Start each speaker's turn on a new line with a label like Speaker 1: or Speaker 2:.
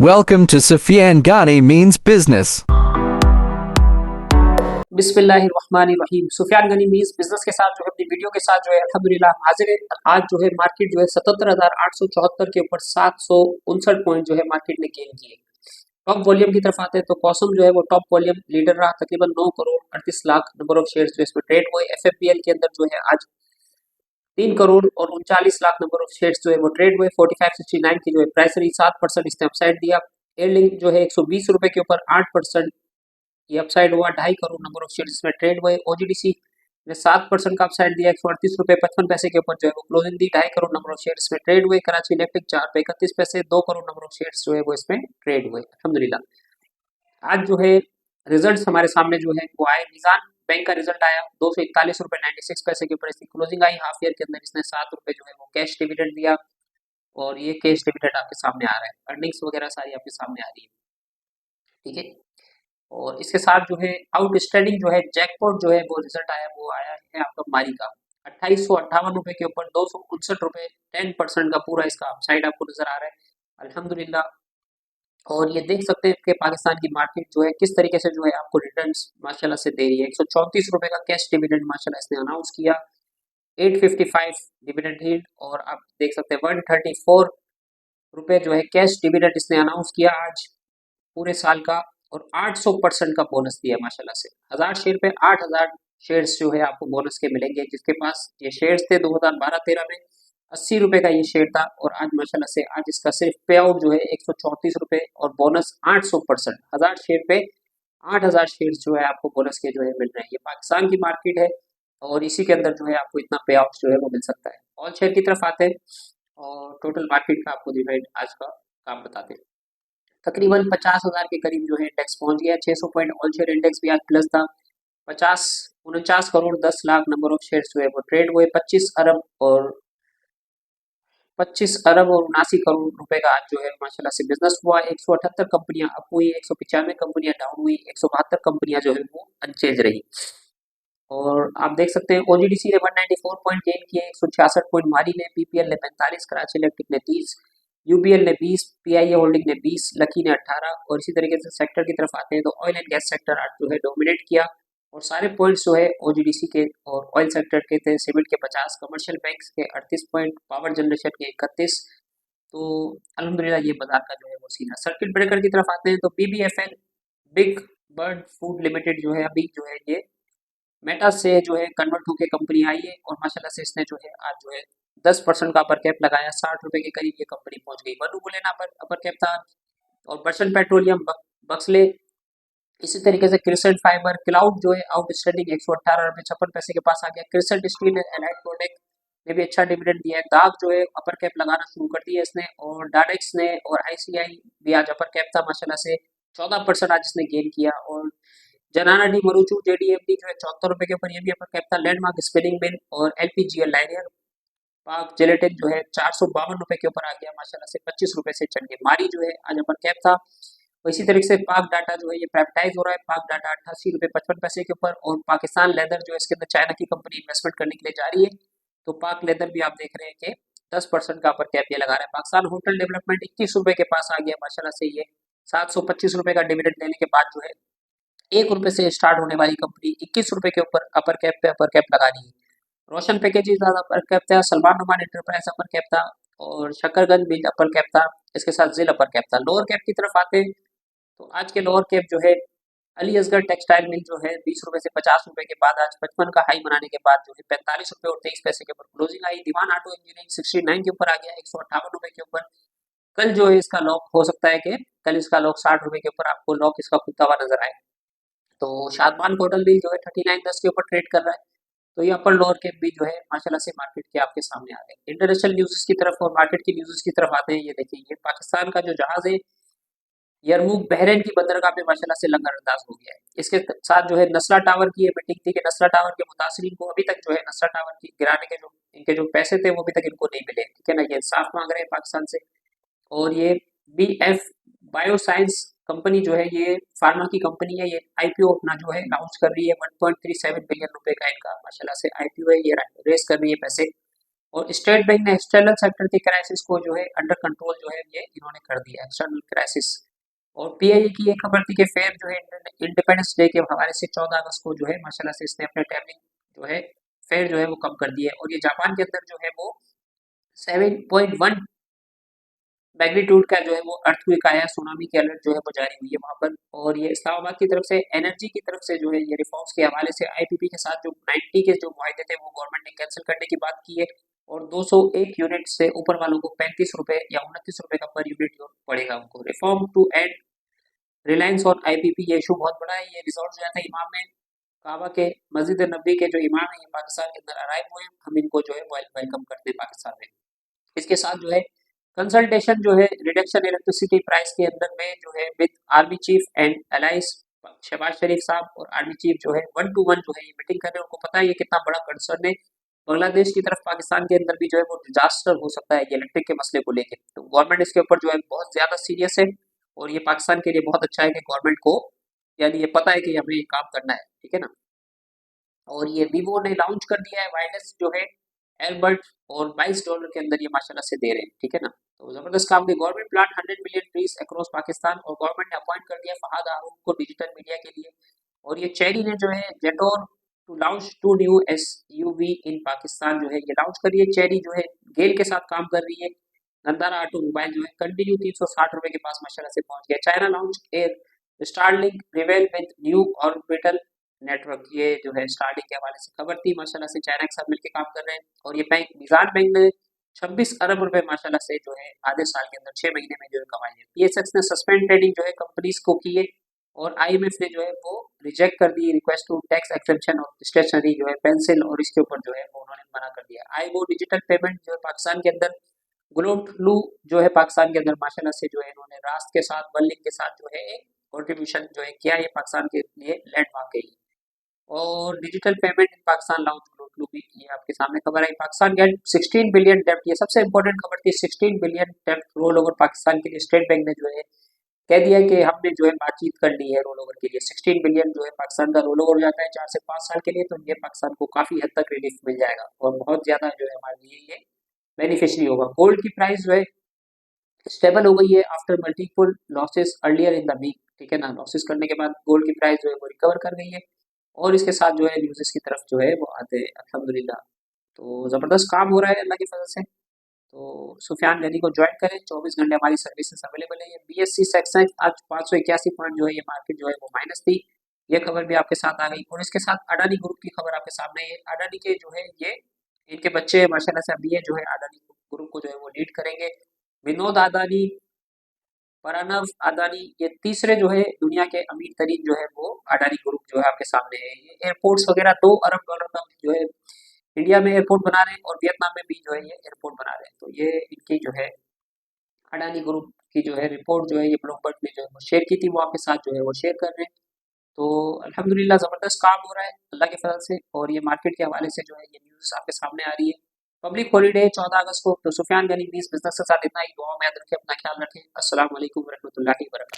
Speaker 1: Welcome to Sufyan Ghani Means Business.
Speaker 2: बिस्मिल्लाहिर्रहमानिर्रहीम। Sufiyan Ghani means business के साथ जो है अपनी वीडियो के साथ जो है अल्हम्दुलिल्लाह हम हाजिर हैं। आज जो है मार्केट जो है 77,874 के ऊपर 759 पॉइंट जो है मार्केट ने गेन किए। टॉप वॉल्यूम की तरफ आते हैं तो कॉसम जो है वो टॉप वॉल्यूम लीडर रहा, तकरीबन 9 crore 38 lakh number of shares जो इसमें ट्रेड हुए। एफएफपीएल के अंदर जो है आज 3 करोड़ और 39 लाख नंबर ऑफ शेयर्स जो है वो ट्रेड हुए। 4569 की जो है प्राइस रही, 7% इसने अपसाइड दिया। एयरलिंक जो है 120 रुपए के ऊपर 8% ये अपसाइड हुआ। 2.5 करोड़ नंबर ऑफ शेयर्स इसमें ट्रेड हुए। ओजीडीसी ने 7% का अपसाइड दिया, 138 रुपए 55 पैसे के ऊपर जो है वो closing the. 2.5 crore number of shares इसमें ट्रेड हुए। कराची इलेक्ट्रिक 4 रुपए 31 पैसे, 2 करोड़ नंबर ऑफ शेयर्स जो है वो इसमें ट्रेड हुए। अल्हम्दुलिल्लाह आज जो है रिजल्ट हमारे सामने जो है वो आए। निजान बैंक का रिजल्ट आया, 241 रुपए 96 पैसे के ऊपर इसकी क्लोजिंग आई। हाफ ईयर के अंदर इसने 7 रुपए जो है वो कैश डिविडेंड दिया और ये कैश डिविडेंड आपके सामने आ रहा है। अर्निंग्स वगैरह सारी आपके सामने आ रही है, ठीक है। और इसके साथ जो है आउटस्टैंडिंग जो है जैकपॉट जो है वो रिजल्ट आया, वो आया है आपका मारी का 2858 रुपए के ऊपर 259 रुपए, 10% का पूरा इसका अपसाइड आपको नजर आ रहा है। अल्हम्दुलिल्लाह। और ये देख सकते हैं कि पाकिस्तान की मार्केट जो है किस तरीके से जो है आपको रिटर्न्स माशाल्लाह से दे रही है। 134 रुपए का कैश डिविडेंड माशाल्लाह इसने अनाउंस किया। 855 डिविडेंड यील्ड, और आप देख सकते हैं 134 रुपए जो है कैश डिविडेंड इसने अनाउंस किया आज पूरे साल का। और 800% का बोनस दिया माशाल्लाह से। 1000 शेयर पे 8000 शेयर्स जो है आपको बोनस के मिलेंगे। जिसके पास ये शेयर्स थे 2012-13 में 80 रुपए का ये शेयर था, और आज माशाल्लाह से आज इसका सिर्फ पे आउट जो है 134 रुपए और बोनस 800%। 1000 शेयर पे 8000 शेयर्स जो है आपको बोनस के जो है मिल रहे हैं। ये पाकिस्तान की मार्केट है और इसी के अंदर जो है आपको इतना पे आउट जो है वो मिल सकता है। ऑल शेयर की तरफ आते हैं और टोटल मार्केट का आपको डिवाइड आज का काम बताते हैं। तकरीबन 50,000 के करीब जो है इंडेक्स पहुंच गया। 600 पॉइंट ऑल शेयर इंडेक्स भी आज प्लस था। 49 crore 10 lakh number of shares जो है वो ट्रेड हुए। 25 अरब और 79 करोड़ रुपए का आज जो है माशाल्लाह से बिजनेस हुआ। 178 कंपनियां अप हुई, 195 कंपनियां डाउन हुई, 172 कंपनियां जो है वो अनचेंज रही। और आप देख सकते हैं ओजीडीसी ने 194 पॉइंट गेन किए, 166 पॉइंट मारी ने, पीपीएल ने 45, कराची इलेक्ट्रिक ने 30, यूबीएल ने 20, पीआईए होल्डिंग ने 20, लकी ने 18। और इसी तरीके से सेक्टर की तरफ आते हैं तो ऑयल एंड गैस सेक्टर आज जो है डोमिनेट किया और सारे पॉइंट्स जो है ओजीडीसी के और ऑयल सेक्टर के थे। सीमेंट के 50, कमर्शियल बैंक्स के 38 पॉइंट, पावर जनरेशन के 31। तो अल्हम्दुलिल्लाह ये बाजार का जो है वो सीना। सर्किट ब्रेकर की तरफ आते हैं तो बीबीएफएल बिग बर्ड फूड लिमिटेड जो है अभी जो है ये मेटा से जो है कन्वर्ट होकर कंपनी आई है और माशाल्लाह से इसने जो है आज जो है 10% का अपर कैप लगाया। 60 रुपए के करीब ये कंपनी पहुंच गई। वनु बुलेना पर अपर कैप था। और बर्शन पेट्रोलियम, बक्सले, इसी तरीके से क्रिसेंट फाइबर, क्लाउड जो है आउटस्टैंडिंग 118 रुपए 56 पैसे के पास आ गया। Crescent steel and allied product ने भी अच्छा डिविडेंड दिया है। दाग जो है अपर कैप लगाना शुरू कर दिया इसने। और डाडेक्स ने और आईसीआई भी आज अपर कैप था माशाल्लाह से। 14% आज इसने गेन किया। और जनाना डी मरूचू जेडीएमडी जो है 74 रुपए के ऊपर ये भी अपर कैप था। लैंडमार्क स्पिनिंग मिल और एलपीजीएल लाइनियर पाक जेलेटिन जो है 452 रुपए के ऊपर आ गया माशाल्लाह से। 25 रुपए से चढ़ के मारी जो है आज अपर कैप था। और इसी तरीके से पाक डाटा जो है ये प्राइवेटाइज हो रहा है। पाक डाटा 88 रुपए 55 पैसे के ऊपर। और पाकिस्तान लेदर जो है इसके अंदर चाइना की कंपनी इन्वेस्टमेंट करने के लिए जा रही है। तो पाक लेदर भी आप देख रहे हैं कि 10% का अपर कैप ये लगा रहा है। पाकिस्तान होटल डेवलपमेंट 21 रुपए के पास आ गया माशाल्लाह से। ये 725 रुपए का डिविडेंड देने के बाद जो है 1 रुपए से स्टार्ट होने वाली कंपनी 21 रुपए के ऊपर अपर कैप पे अपर कैप लगा रही है। रोशन पैकेजिंग ज़्यादा अपर कैप था। Salman Numan enterprise upper cap था। और शकरगंज मिल अपर कैप था। इसके साथ जिल अपर कैप था। लोअर कैप की तरफ आते हैं तो आज के लोअर कैप जो है अली असगर टेक्सटाइल मिल जो है 20 रुपए से 50 रुपए के बाद आज 55 का हाई बनाने के बाद जो है 45 रुपए और 23 पैसे के ऊपर क्लोजिंग आई। दीवान ऑटो इंजीनियरिंग 69 के ऊपर आ गया 158 रुपए के ऊपर। कल जो है इसका लॉक हो सकता है कि कल इसका लॉक 60 रुपए के ऊपर आपको लॉक इसका खुलता हुआ नजर आए। तो शादमान होटल भी जो है 39.10 के ऊपर ट्रेड कर रहा है। तो ये अपर लोअर कैप भी जो है माशाल्लाह से मार्केट के आपके सामने आ गए। इंटरनेशनल न्यूज़ की तरफ और मार्केट की न्यूज़ की तरफ आते हैं। ये देखिए ये पाकिस्तान का जो जहाज है यरमूक बहरीन की बंदरगाह पे माशाल्लाह से लंगर अंदाज हो गया है। इसके साथ जो है नस्ला टावर की ये मीटिंग थी कि नस्ला टावर के मुतासरीन को अभी तक जो है नस्ला टावर की गिराने के जो इनके जो पैसे थे वो अभी तक इनको नहीं मिले, ठीक है ना। ये इंसाफ मांग रहे हैं पाकिस्तान से। और ये बीएफ बायोसाइंस कंपनी जो है ये फार्मा की कंपनी है। ये आईपीओ अपना जो है लॉन्च कर रही है। 1.37 बिलियन रुपए का इनका माशाल्लाह से आईपीओ है। ये रेस कर रही है पैसे। और स्टेट बैंक ने एक्सटर्नल सेक्टर के क्राइसिस को जो है अंडर कंट्रोल जो है ये इन्होंने कर दिया, एक्सटर्नल क्राइसिस। और पीआईए की एक खबर थी कि फेयर जो है इंडिपेंडेंस डे के हवाले से 14 अगस्त को जो है माशाल्लाह से इसने अपने टैबलिंग जो है फेयर जो है वो कम कर दिया है। और ये जापान के अंदर जो है वो 7.1 मैग्नीट्यूड का जो है वो अर्थक्वेक आया, सुनामी की अलर्ट जो है वो जारी हुई है वहाँ पर। और ये इस्लामाबाद की तरफ से एनर्जी की तरफ से जो है ये रिफॉर्म्स के हवाले से आईपीपी के साथ जो 90 के जो मुआहदे थे वो गवर्नमेंट ने कैंसिल करने की बात की है। और 201 यूनिट से ऊपर वालों को 35 रुपए या 29 रुपए का पर यूनिट पड़ेगा उनको। रिफॉर्म टू एंड रिलायंस और आईपीपी, ये इशू बहुत बड़ा है। ये रिजॉर्ट जो है इमाम में काबा के मस्जिद नबी के जो इमाम है ये पाकिस्तान के अंदर अराइव हुए, हम इनको जो है वेलकम करते हैं पाकिस्तान में। इसके साथ जो है कंसल्टेशन जो है रिडक्शन इलेक्ट्रिसिटी प्राइस के अंदर में जो है with army chief and allies Shahbaz Sharif साहब और आर्मी चीफ जो है 1 to 1 जो है ये मीटिंग कर रहे हैं। उनको पता है ये कितना बड़ा कंसर्न है बांग्लादेश की तरफ, पाकिस्तान के अंदर भी जो है वो डिजास्टर हो सकता है ये इलेक्ट्रिक के मसले को लेकर। तो गवर्नमेंट इसके ऊपर जो है बहुत ज्यादा सीरियस है। और ये पाकिस्तान के लिए बहुत अच्छा है कि गवर्नमेंट को यानी ये पता है कि हमें ये काम करना है, ठीक है ना। और ये वीवो ने लॉन्च कर दिया है वायरलेस जो है एयरबड, और $22 के अंदर ये माशाल्लाह से दे रहे हैं, ठीक है ना। तो जबरदस्त काम की government plan 100 million trees across Pakistan, और गवर्नमेंट ने अपॉइंट कर दिया फहाद हारून को डिजिटल मीडिया के लिए। और ये चेरी ने जो है जेटोर टू लॉन्च 2 न्यू एसयूवी इन पाकिस्तान जो है ये लॉन्च कर रही है। चेरी जो है गेल के साथ काम कर रही है। नंदारा ऑटोमोबाइल जो है कंटिन्यू 360 रुपए के पास माशाल्लाह से पहुंच गया। China launch air Starlink रिवेल with new orbital network, ये जो है स्टार्टिंग के हवाले से खबर थी। माशाल्लाह से चाइना के साथ मिलकर काम कर रहे हैं। और ये बैंक मिजान बैंक ने 26 अरब रुपए माशाल्लाह से जो है आधे साल के अंदर 6 महीने में जो है कमाए हैं। पीएसएक्स ने सस्पेंड ट्रेडिंग जो है कंपनीज को की है। और आईएमएफ ने जो है वो रिजेक्ट कर दी रिक्वेस्ट टू टैक्स एक्सेप्शन और स्टेशनरी जो है पेंसिल, और इसके ऊपर जो है वो उन्होंने मना कर दिया। आईगो डिजिटल पेमेंट जो है पाकिस्तान के अंदर ग्लोब फ्लू जो है पाकिस्तान के अंदर माशाल्लाह से जो है इन्होंने राष्ट्र के साथ वर्ल्ड के साथ जो है एक कॉन्ट्रीब्यूशन जो है किया, ये पाकिस्तान के लिए लैंडमार्क है। और digital payment in Pakistan launch global भी, ये आपके सामने खबर आई। पाकिस्तान गेट 16 बिलियन डेप्ट, ये सबसे इंपॉर्टेंट खबर थी। 16 बिलियन डेप्ट रोल ओवर पाकिस्तान के लिए स्टेट बैंक ने जो है कह दिया कि हमने जो है बातचीत कर ली है रोल ओवर के लिए। 16 बिलियन जो है पाकिस्तान का रोल ओवर हो जाता है 4 से 5 साल के लिए, तो ये पाकिस्तान को काफी हद तक रिलीफ मिल जाएगा और बहुत ज्यादा जो है हमारे लिए ये बेनिफिशियरी होगा। गोल्ड की प्राइस जो है स्टेबल हो गई है after multiple losses earlier in the week, ठीक है ना। लॉसेस करने के बाद गोल्ड की प्राइस जो है वो रिकवर कर गई है। और इसके साथ जो है न्यूज़ की तरफ जो है वो आते हैं अल्हम्दुलिल्लाह। तो ज़बरदस्त काम हो रहा है अल्लाह की फजल से। तो सुफियान गनी को ज्वाइन करें, 24 घंटे हमारी सर्विसेज अवेलेबल है। ये बीएससी सेक्शन आज 581 पॉइंट जो है ये मार्केट जो है वो माइनस थी, ये खबर भी आपके साथ आ गई। और इसके साथ अडानी ग्रुप की खबर आपके सामने है। अडानी के जो है ये इनके बच्चे माशाल्लाह से अभी ये जो है अडानी ग्रुप को जो है वो लीड करेंगे। विनोद अदानी, प्रणव अदानी, ये तीसरे जो है दुनिया के अमीर तरीन जो है वो अडानी ग्रुप जो है आपके सामने है। ये एयरपोर्ट्स वगैरह $2 अरब का जो है इंडिया में एयरपोर्ट बना रहे हैं, और वियतनाम में भी जो है ये एयरपोर्ट बना रहे हैं। तो ये इनकी जो है अडानी ग्रुप की जो है रिपोर्ट जो है ये ब्लूमबर्ग ने जो है वो शेयर की थी, वो आपके साथ जो है वो शेयर कर रहे हैं। तो अल्हम्दुलिल्लाह ज़बरदस्त काम हो रहा है अल्लाह के फजल से। और ये मार्केट के हवाले से जो है ये न्यूज़ आपके सामने आ रही है। पब्लिक हॉलीडे 14 अगस्त को। तो सुफियान गनी 20 बिजनेस के साथ इतना ही। दुआ में याद रखें, अपना ख्याल रखें। अस्सलाम वालेकुम रहमतुल्लाहि व बरकातहू।